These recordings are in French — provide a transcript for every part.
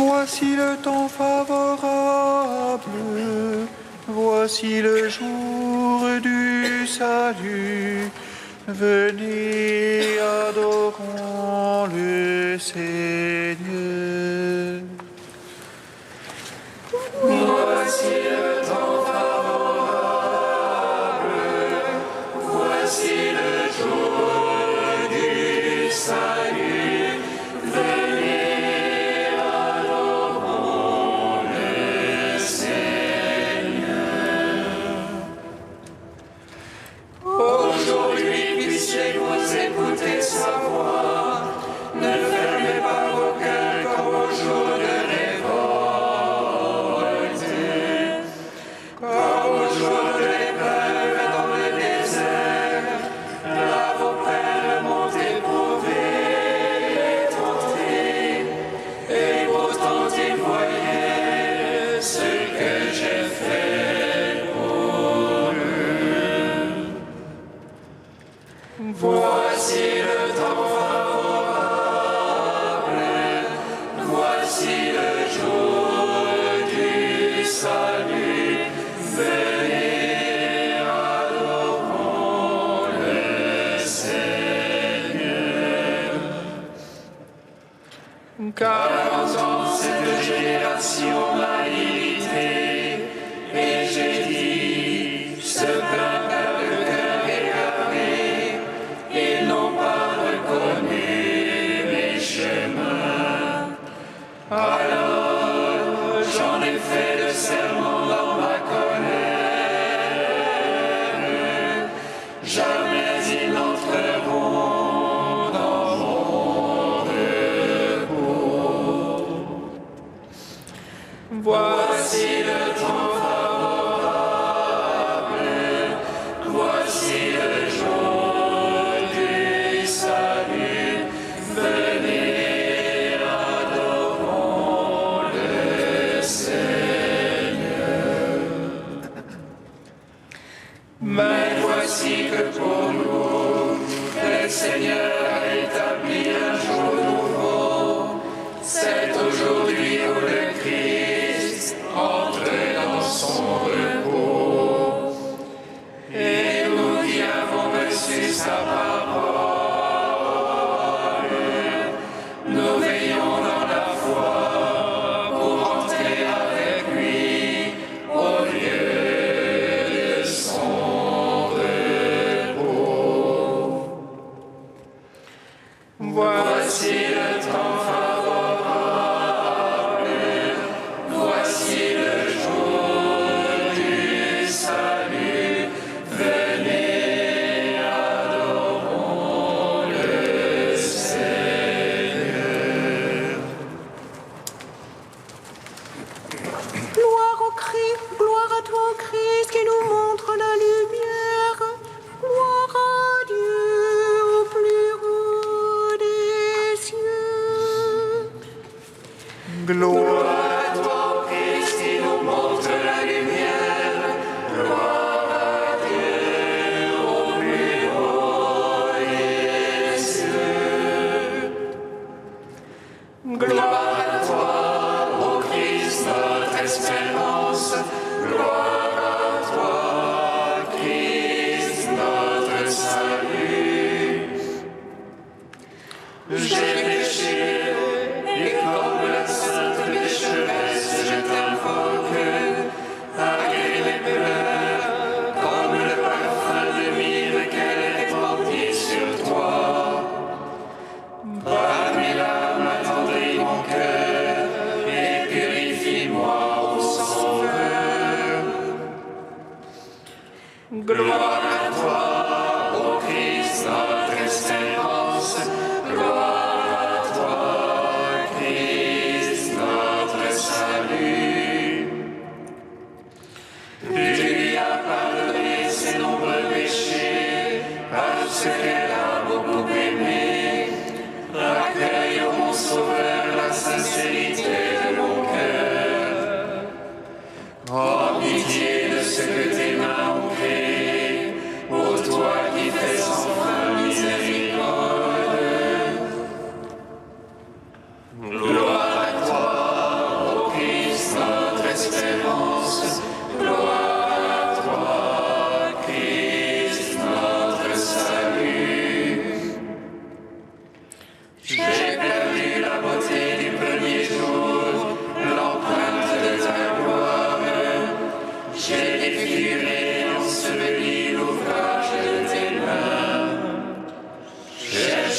Voici le temps favorable, voici le jour du salut. Venez, adorons le Seigneur. Voici le temps favorable, voici le jour du salut. Venez, adorons le Seigneur. Aujourd'hui, puissiez-vous écouter sa voix. Ne fermez pas vos cœurs comme au jour de révolte, comme au jour de l'épreuve dans le désert. Là, vos pères m'ont éprouvé et tenté, et pourtant ils voyaient ce que j'ai fait pour eux. Voici le temps favorable, voici le jour du salut. Venez, adorons le Seigneur. Car dans cette génération m'a imité, et j'ai dit, ce peuple de cœur égaré, ils n'ont pas reconnu mes chemins. Alors j'en ai fait le serment dans ma colère. Jamais ils n'entreront dans mon repos. Voici le temps favorable, voici le jour du salut. Venez, adorons le Seigneur. Mais voici que pour nous, le Seigneur a établi un jour nouveau. C'est aujourd'hui où le Christ entre dans son repos. Et nous qui avons reçu sa parole, nous veillons dans la foi pour entrer avec lui au lieu de son repos. Voici le temps favorable, voici le jour du salut. Venez, adorons le Seigneur. Gloire au Christ, gloire à toi, Christ, qui nous montre la lumière. Gloire à Dieu au plus haut des cieux. Gloire à toi, Christ, qui nous montre la lumière. Gloire à Dieu au plus haut des cieux. Gloire à toi, ô Christ, notre espérance. Gloire à toi, Christ, notre salut. J'ai péché, et comme la Sainte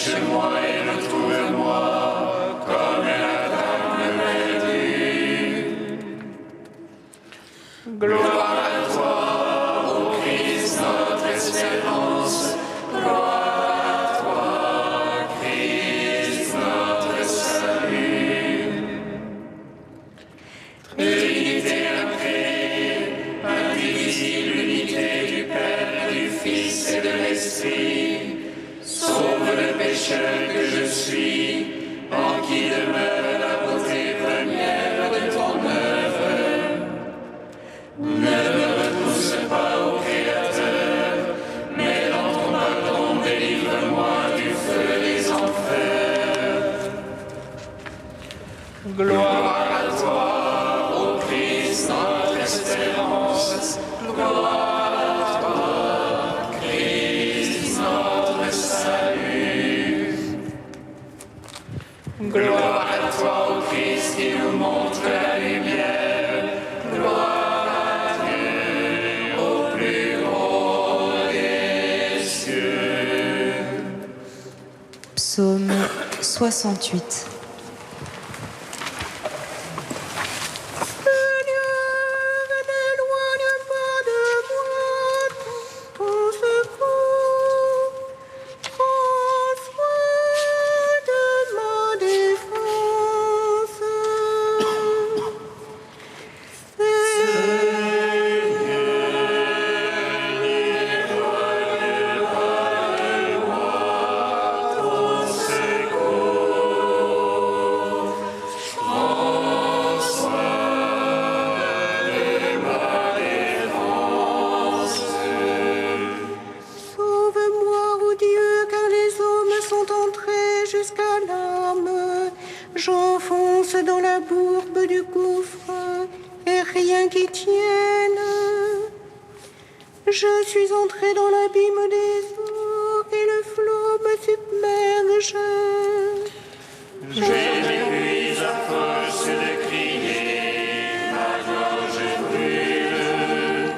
cherche-moi et retrouve-moi, comme la dame l'avait dit. Gloire à toi, ô Christ, notre espérance. Gloire à toi, Christ, notre salut. Trinité incréée, indivisible unité du Père, du Fils et de l'Esprit, sauve le pécheur que je suis, en qui demeure la beauté première de ton œuvre. Ne me repousse pas, ô Créateur, mais dans ton pardon délivre-moi du feu des enfers. Gloire à toi, ô Christ, notre espérance. Gloire à toi, Christ, notre salut. Gloire à toi, ô Christ, qui nous montre la lumière. Gloire à Dieu, au plus haut des cieux. Psaume 68. Seigneur, n'éloigne pas de moi ton secours. Prends soin de ma défense. Sauve-moi, ô Dieu, car les hommes sont entrés jusqu'à l'âme. J'enfonce dans la bourbe du gouffre, et rien qui tienne. Je suis entré dans l'abîme des eaux, et le flot me submerge. Je m'épuise à force de crier, ma gorge brûle.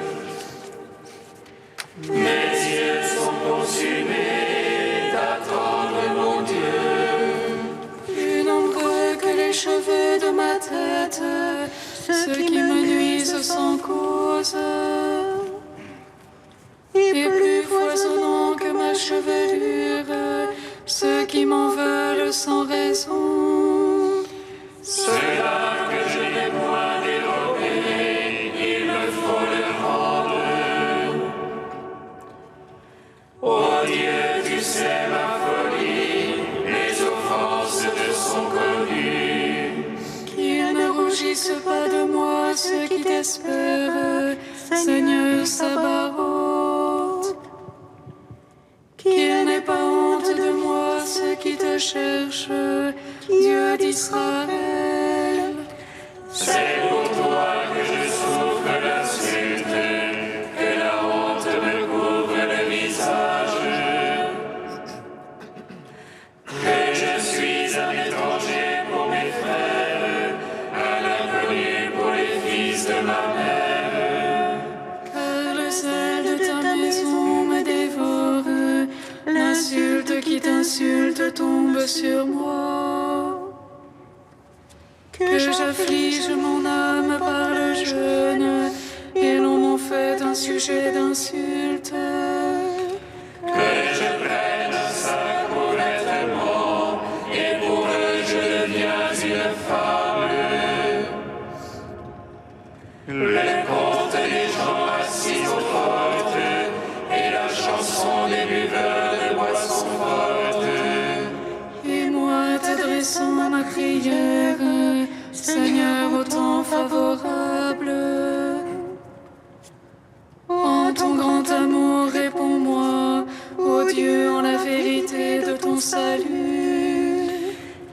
Mes yeux sont consumés d'attendre mon Dieu. Plus nombreux que les cheveux de ma tête, ceux qui me nuisent sans cause, et plus foisonnants que ma chevelure, ceux qui m'en veulent sans raison. Cela que je n'ai point dérobé, il me faut le rendre. Ô Dieu, tu sais ma folie, les offenses te sont connues. Qu'ils ne rougissent pas de moi ceux qui t'espèrent, Seigneur Sabaoth. Qu'il n'ait pas honte de moi ceux qui te cherchent, Dieu d'Israël. C'est pour toi que je souffre l'insulte, que la honte me couvre le visage. Que je suis un étranger pour mes frères, un inconnu pour les fils de ma mère. Que le sel de ta maison me dévore, l'insulte qui t'insulte tombe sur moi. Que j'afflige mon âme par le jeûne, et l'on m'en fait un sujet d'insulte. Que je prenne un sac pour vêtement, et pour eux je deviens une femme. Le conte des gens assis aux portes, et la chanson des buveurs de boissons fortes. Et moi t'adressant ma prière, Seigneur, au temps favorable. En ton grand amour, réponds-moi, ô Dieu, en la vérité de ton salut.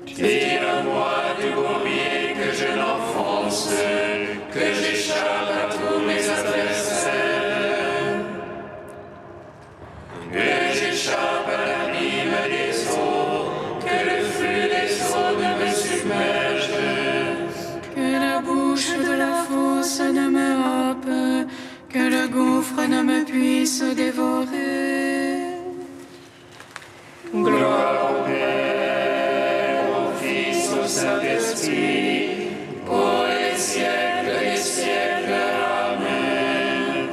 Tire-moi du bourbier que je l'enfonce, que j'échappe à tous mes adversaires. Que j'échappe à l'abîme des eaux, que le flux des eaux ne me submerge. Que la bouche de la fosse ne me happe, que le gouffre ne me puisse dévorer. Gloire au Saint-Esprit, pour les siècles des siècles. Amen.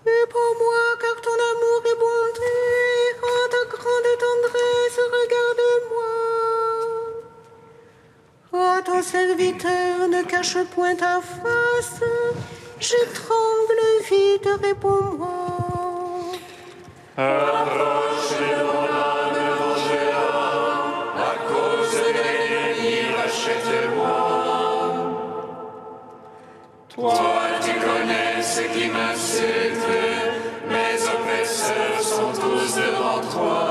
Réponds-moi, car ton amour est bonté, en ta grande tendresse, regarde-moi. Oh, ton serviteur ne cache point ta face, je tremble vite, réponds-moi. Approche de mon âme, venge-la, à cause de l'ennemi, rachète-moi. Toi, tu connais ce qui m'insulte, mes oppresseurs sont tous devant toi.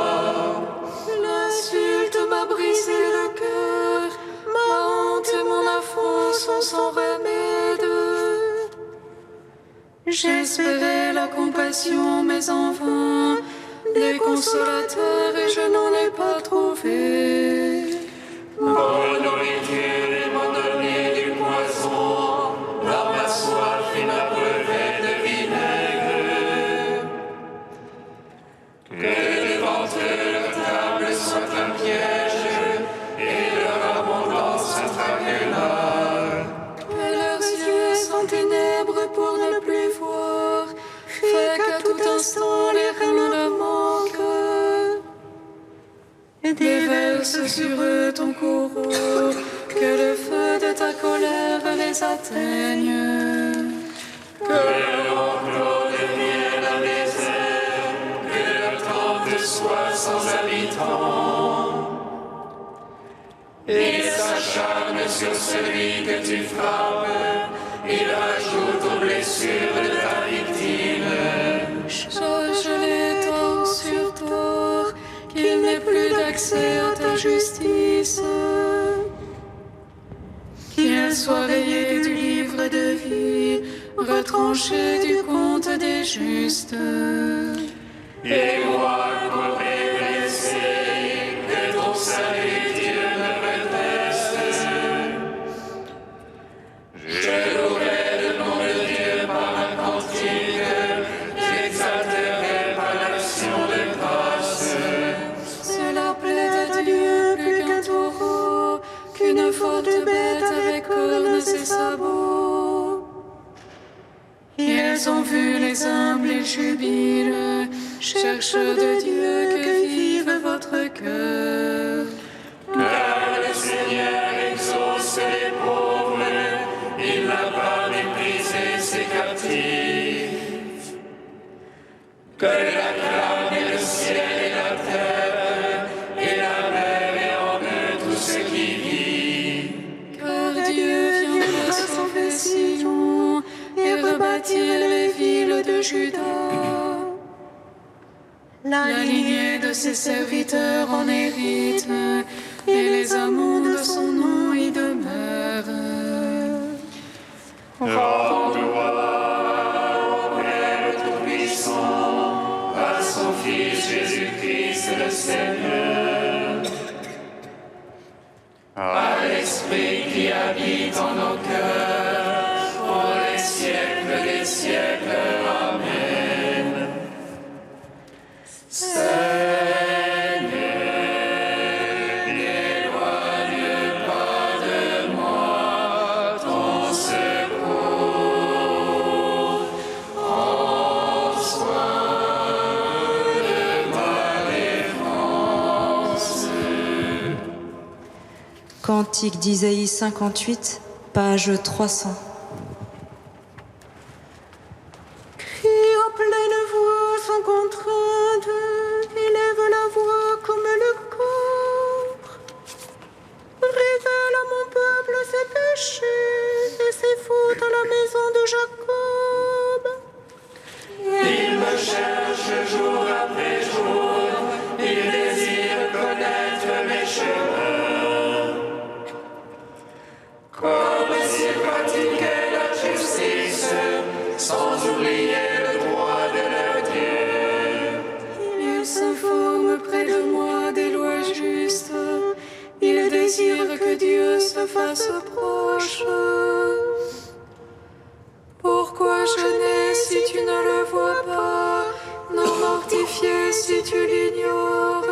L'insulte m'a brisé le cœur, ma honte et mon affront sont sans remède. J'espérais la compassion, mais en vain, des consolateurs et je n'en ai pas trouvé. Bonne nourriture et m'ont donné du poison, dans ma soif il m'a brevet de vinaigre. Que devant eux leur table soit un piège, et leur abondance un traquenard. Que leurs yeux sont ténèbres pour ne plus voir, fait qu'à tout instant les reins le manquent. Déverse sur eux ton courroux, que le feu de ta colère les atteigne. Que l'enclos devienne un désert, que leur tente soit sans habitants. Il s'acharne sur celui que tu frappes, il rajoute aux blessures de ta victime. Charge les torts sur tort, qu'il n'ait plus d'accès à ta justice. Qu'il soit rayé du livre de vie, retranché du compte des justes. Et moi, pauvre blessé, que ton salut, Dieu, me reteste. Je louerai le nom de Dieu par un cantique, j'exalterai par l'action de grâce. Cela plaît à Dieu plus qu'un taureau, qu'une forte bête avec cornes et sabots. Ils ont vu les humbles, ils jubilent, chercheurs de Dieu, que vive votre cœur. Car le Seigneur exauce les pauvres, il n'a pas méprisé ses captifs. Que l'acclament le ciel et la terre, et la mer et en eux tout ce qui vit. Car Dieu viendra sauver Sion et rebâtir les villes de Juda. La lignée de ses serviteurs en hérite, et les amants de son nom y demeurent. Rends gloire au Père Tout-Puissant, à son Fils Jésus-Christ le Seigneur, à l'Esprit qui habite en nos cœurs, pour les siècles des siècles. Amen. Seigneur, n'éloigne pas de moi ton secours. Prends soin de ma défense. Cantique d'Isaïe 58, page 300. Crie en pleine voix sans contrainte, élève la voix comme le corps. Révèle à mon peuple ses péchés et ses fautes à la maison de Jacob. Il me cherche jour après jour, il désire connaître mes chemins. Comme s'il pratiquait jeûner si tu ne le vois pas, non mortifier si tu l'ignores.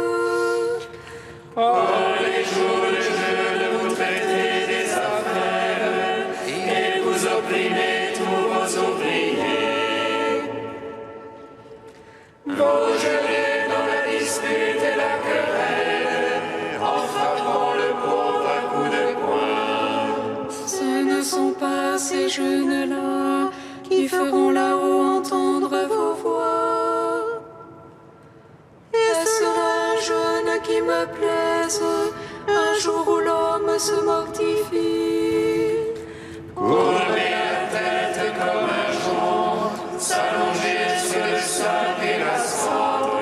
Or les jours de jeûne, vous traitez des affaires et vous opprimez tous vos ouvriers. Vous jeûnez dans la dispute et la querelle, en frappant le pauvre à coups de poing. Ce ne sont pas ces jeûnes-là qui feront là-haut entendre vos voix. Est-ce là un jeûne qui me plaise, un jour où l'homme se mortifie? Courber la tête comme un jonc, s'allonger sur le sable et la cendre.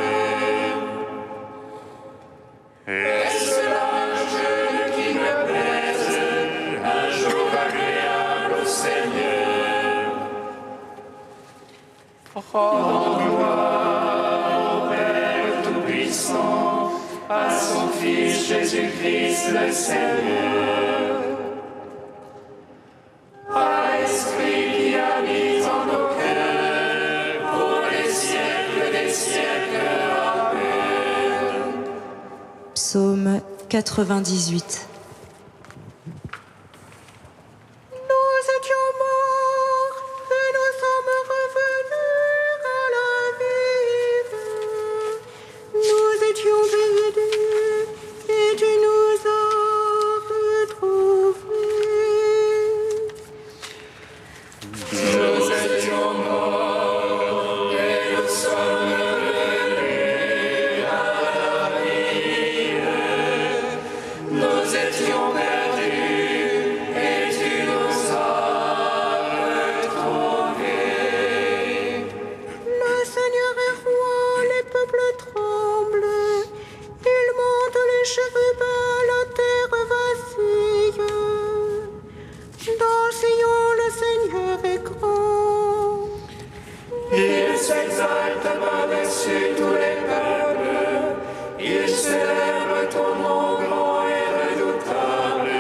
Est-ce là un jeûne qui me plaise, un jour agréable au Seigneur? Rends gloire au Père Tout-Puissant, à son Fils Jésus-Christ le Seigneur. À l'Esprit qui habite en nos cœurs, pour les siècles des siècles. Amen. Psaume 98. Nous étions morts et nous sommes revenus à la vie. Nous étions perdus et tu nous as retrouvés. Nous étions morts et nous sommes revenus à la vie. Nous étions perdus et tu nous as retrouvés. Le Seigneur est roi, les peuples tremblent. Il monte les chérubins, la terre vacille. Dans Sion, le Seigneur est grand. Il s'exalte par-dessus tous les peuples. Il célèbre ton nom grand et redoutable.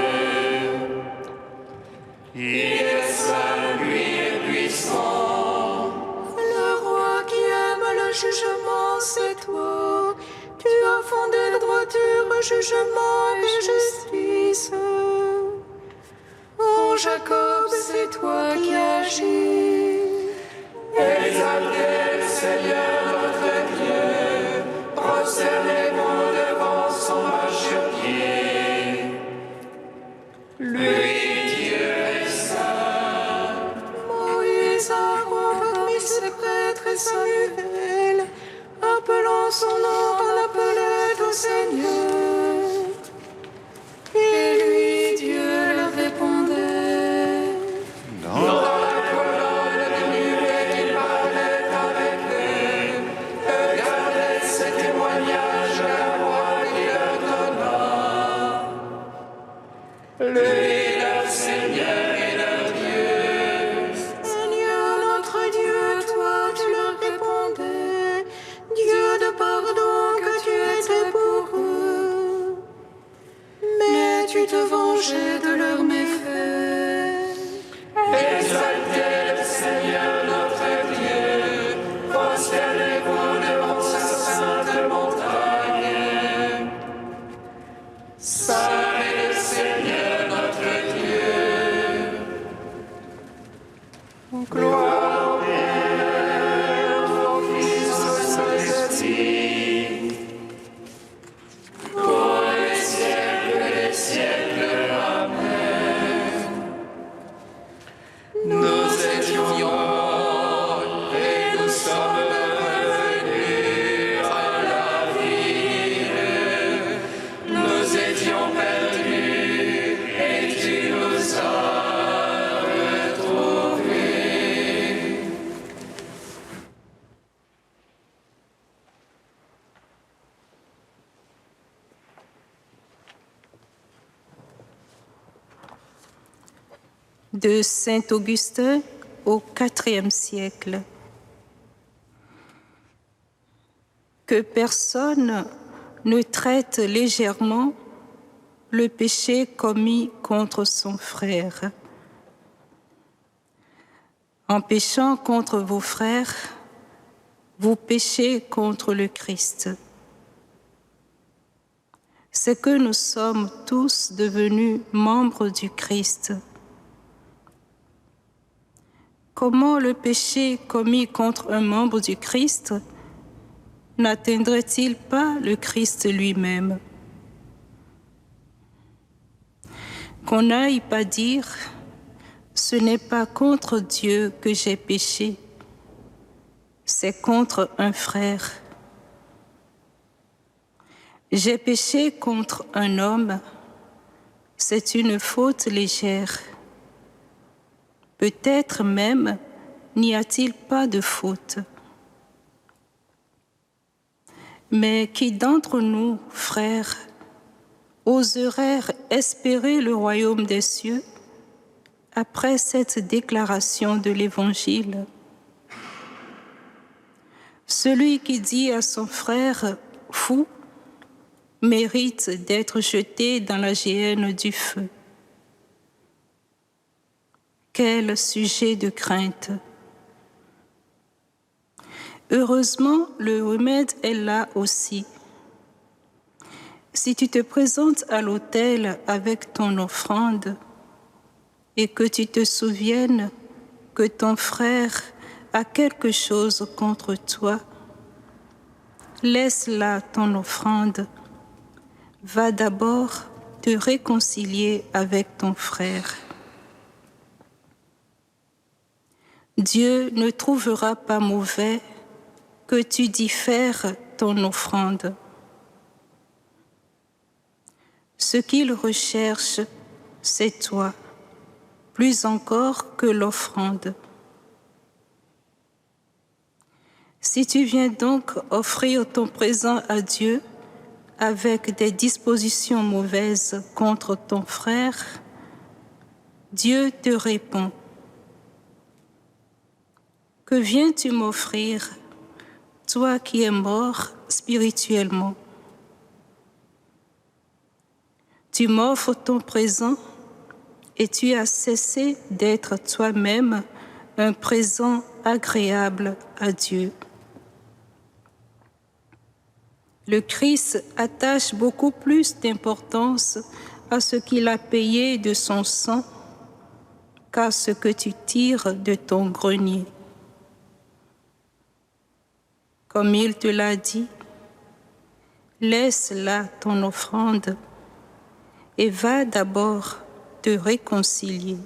Il est saint, lui est puissant. Le roi qui aime le jugement, c'est toi. Tu as fondé droiture, jugement et justice. Ô Jacob, c'est toi qui agis. Exaltez le Seigneur notre Dieu. Prosternez-vous devant son marchepied. Lui, Dieu est saint. Moïse a parmi ses prêtres et Samuel, appelant son nom, en appelait au Seigneur. Et lui, Dieu leur répondait. Dans la colonne de nuée, il parlait avec eux. Regardez ces témoignages, la voix qu'il leur donna. Lui, leur Seigneur et leur Dieu. Seigneur notre Dieu, toi tu leur répondais, Dieu de pardon que tu étais pour eux. Mais tu te vengeais de leurs méfaits. Exaltez le Seigneur notre Dieu. Prosternez-vous devant sa sainte montagne. Saint est le Seigneur notre Dieu. Gloire au Père, au Fils, au Saint-Esprit, pour les siècles des siècles. Amen. Nous étions morts et nous sommes revenus à la vie. Nous étions perdus et tu nous as retrouvés. De Saint Augustin au IVe siècle. Que personne ne traite légèrement le péché commis contre son frère. En péchant contre vos frères, vous péchez contre le Christ. C'est que nous sommes tous devenus membres du Christ. Comment le péché commis contre un membre du Christ n'atteindrait-il pas le Christ lui-même? Qu'on n'aille pas dire « ce n'est pas contre Dieu que j'ai péché, c'est contre un frère ». J'ai péché contre un homme, c'est une faute légère. Peut-être même n'y a-t-il pas de faute. Mais qui d'entre nous, frères, oserait espérer le royaume des cieux après cette déclaration de l'Évangile? Celui qui dit à son frère « fou » mérite d'être jeté dans la géhenne du feu. Quel sujet de crainte! Heureusement, le remède est là aussi. Si tu te présentes à l'autel avec ton offrande et que tu te souviennes que ton frère a quelque chose contre toi, laisse là ton offrande. Va d'abord te réconcilier avec ton frère. Dieu ne trouvera pas mauvais que tu diffères ton offrande. Ce qu'il recherche, c'est toi, plus encore que l'offrande. Si tu viens donc offrir ton présent à Dieu avec des dispositions mauvaises contre ton frère, Dieu te répond: que viens-tu m'offrir, toi qui es mort spirituellement? Tu m'offres ton présent et tu as cessé d'être toi-même un présent agréable à Dieu. Le Christ attache beaucoup plus d'importance à ce qu'il a payé de son sang qu'à ce que tu tires de ton grenier. Comme il te l'a dit, laisse là ton offrande et va d'abord te réconcilier.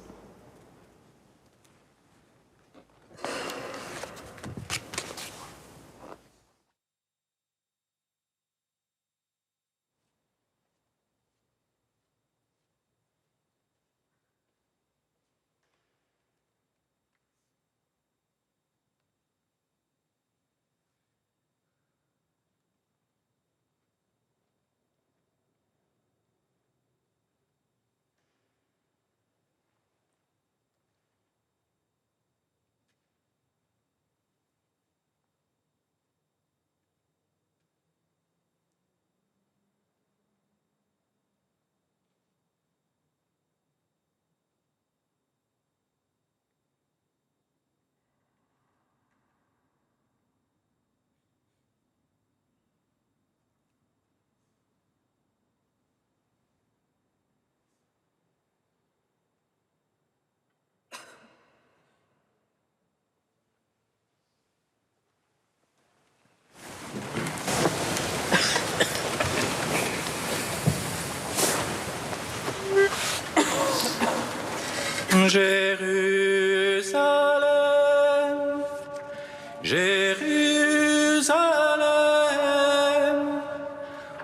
Jérusalem, Jérusalem,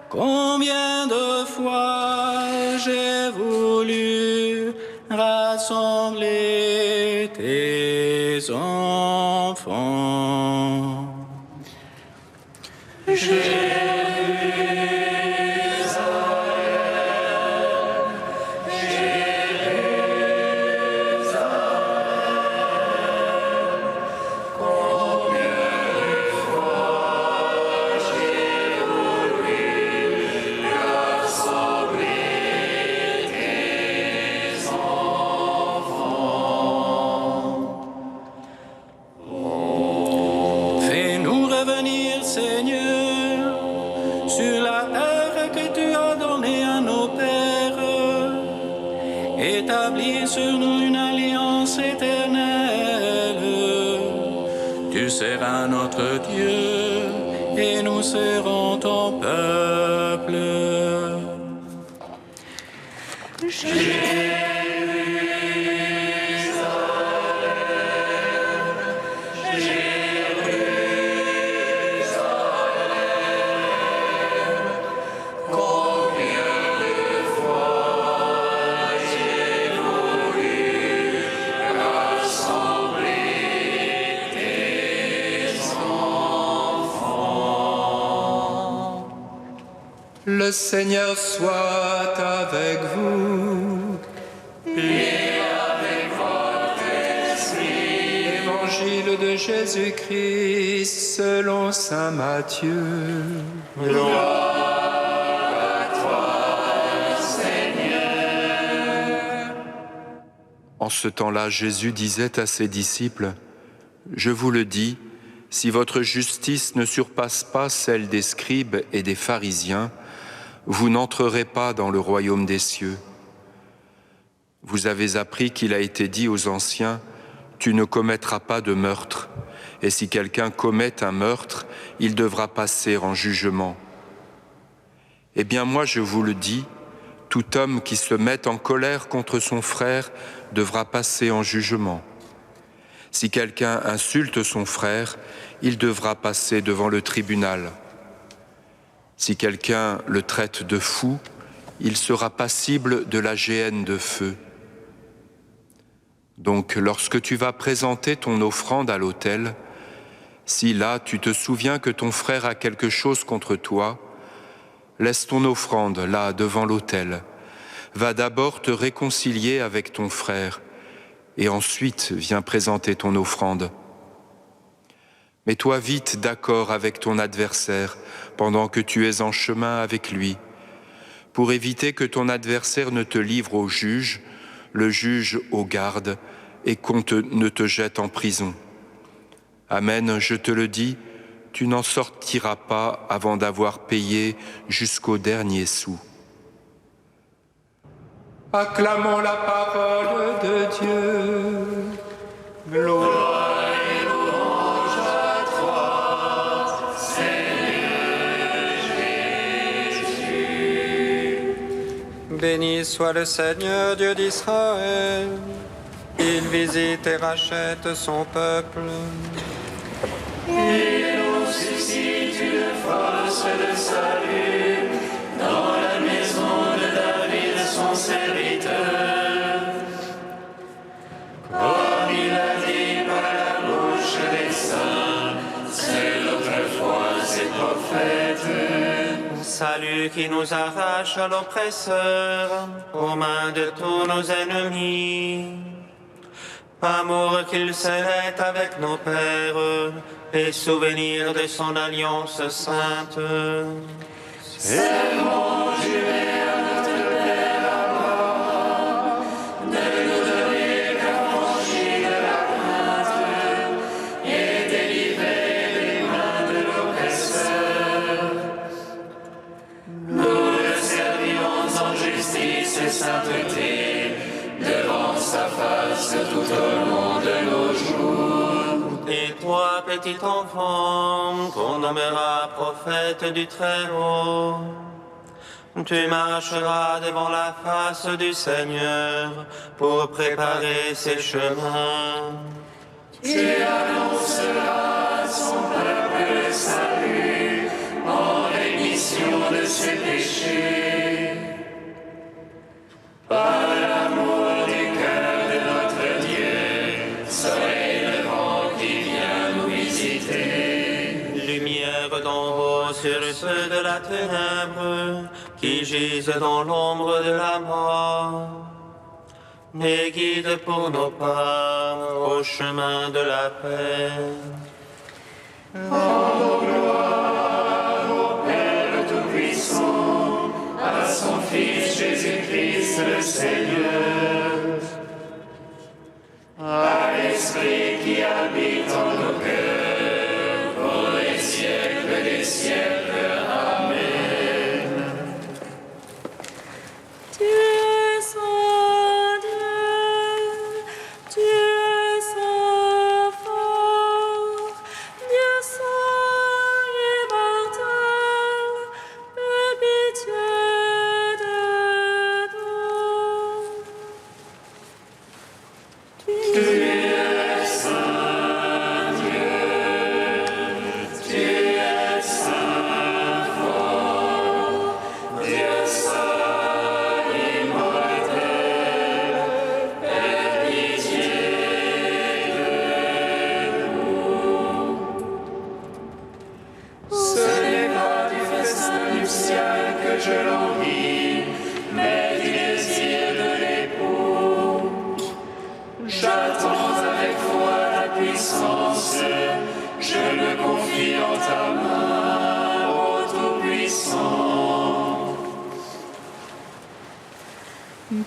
combien de fois j'ai voulu rassembler tes enfants. seras notre Dieu et nous serons ton peuple. Le Seigneur soit avec vous. Et avec votre esprit. Évangile de Jésus-Christ selon saint Matthieu. Gloire à toi, Seigneur. En ce temps-là, Jésus disait à ses disciples, « Je vous le dis, si votre justice ne surpasse pas celle des scribes et des pharisiens, vous n'entrerez pas dans le royaume des cieux. Vous avez appris qu'il a été dit aux anciens, « Tu ne commettras pas de meurtre, et si quelqu'un commet un meurtre, il devra passer en jugement. » Eh bien moi je vous le dis, tout homme qui se met en colère contre son frère devra passer en jugement. Si quelqu'un insulte son frère, il devra passer devant le tribunal. Si quelqu'un le traite de fou, il sera passible de la géhenne de feu. Donc, lorsque tu vas présenter ton offrande à l'autel, si là tu te souviens que ton frère a quelque chose contre toi, laisse ton offrande là devant l'autel. Va d'abord te réconcilier avec ton frère, et ensuite viens présenter ton offrande. Mets-toi vite d'accord avec ton adversaire pendant que tu es en chemin avec lui, pour éviter que ton adversaire ne te livre au juge, le juge au garde, et qu'on ne te jette en prison. Amen, je te le dis, tu n'en sortiras pas avant d'avoir payé jusqu'au dernier sou. Acclamons la parole de Dieu. Gloire. Béni soit le Seigneur, Dieu d'Israël. Il visite et rachète son peuple. Il nous suscite une force de salut dans la maison de David, son serviteur. Comme il a dit par la bouche des saints, c'est autrefois ses prophètes. Salut qui nous arrache à l'oppresseur, aux mains de tous nos ennemis. Amour qu'il scellait avec nos pères, et souvenir de son alliance sainte. Serment juré à notre Père Abraham, de nous donner l'affranchie de la crainte, et délivrer des mains de l'oppresseur. Nous le servirons en justice et sainteté, devant sa face tout au long de nos jours. Et toi, petit enfant, qu'on nommera prophète du Très-Haut, tu marcheras devant la face du Seigneur pour préparer ses chemins. Tu annonceras à son peuple le salut en rémission de ses péchés. Par l'amour du cœur de notre Dieu, soleil levant qui vient nous visiter. Lumière d'en haut sur ceux de la ténèbre, qui gisent dans l'ombre de la mort. Et guide pour nos pas au chemin de la paix. Rendons gloire au Père Tout-Puissant, à son Fils Jésus-Christ le Seigneur, à l'Esprit qui habite en nos cœurs, pour les siècles des siècles. Amen. Tu es saint Dieu, tu es saint fort,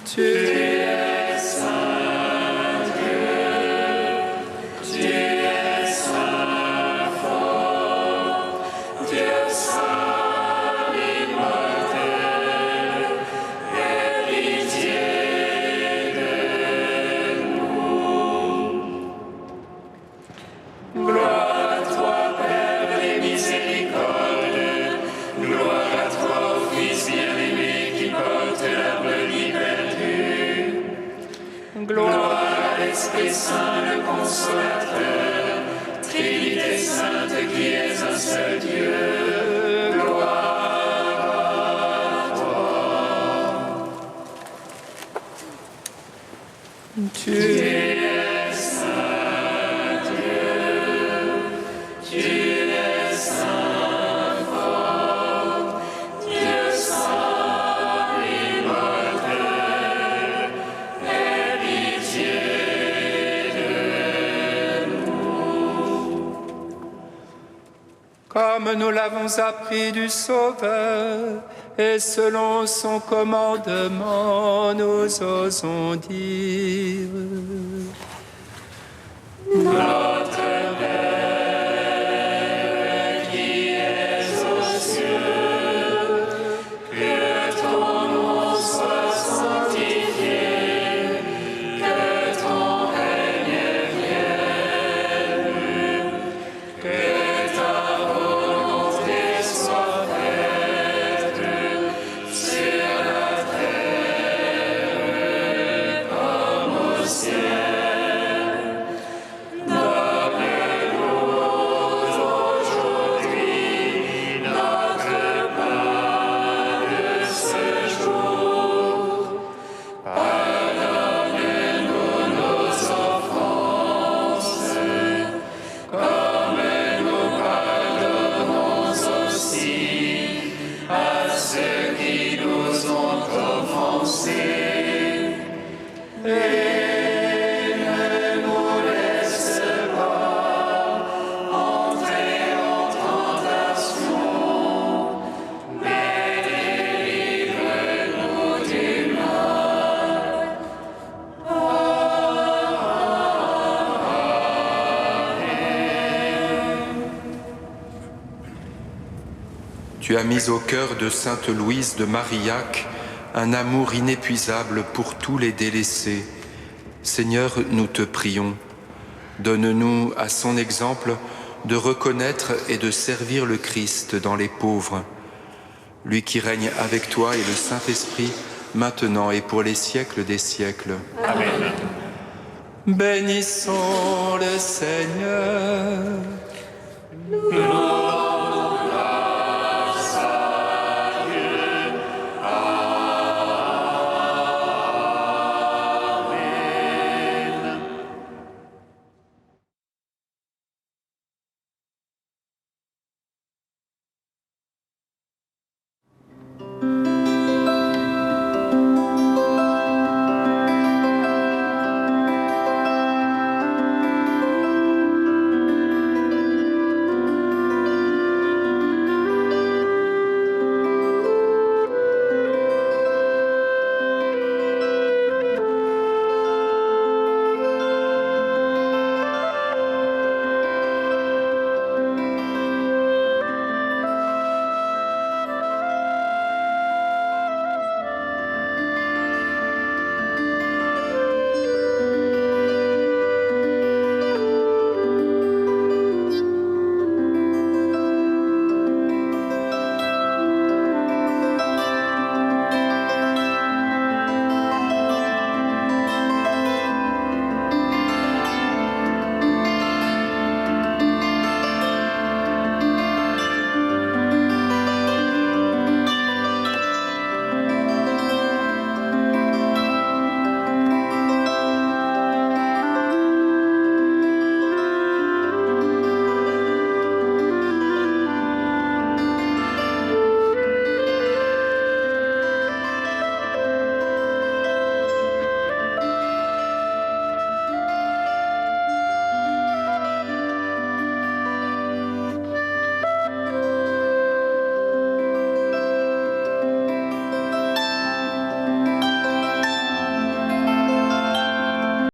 Tu es saint Dieu, tu es saint fort, Dieu saint immortel, héritier de nous. Gloire à toi, Père des miséricordes, gloire à toi, ô Fils bien-aimé qui porte l'arbre perdu. Gloire à l'Esprit Saint, le Consolateur, Trinité Sainte qui est un seul Dieu. Gloire à toi. Tu es saint Dieu, tu es saint fort, Dieu saint immortel, héritier de nous. Comme nous l'avons appris du Sauveur, et selon son commandement, nous osons dire: Notre Père qui es aux cieux, que ton nom soit sanctifié, que ton règne vienne, que ta volonté soit faite sur la terre comme au ciel. Donne-nous aujourd'hui notre pain de ce jour. Pardonne-nous nos offenses, comme nous pardonnons aussi à ceux qui nous ont offensés. Et ne nous laisse pas entrer en tentation, mais délivre-nous du mal. Tu as mis au cœur de Sainte Louise de Marillac un amour inépuisable pour tous les délaissés. Seigneur, nous te prions, donne-nous à son exemple de reconnaître et de servir le Christ dans les pauvres, lui qui règne avec toi et le Saint-Esprit, maintenant et pour les siècles des siècles. Amen. Bénissons le Seigneur. Nous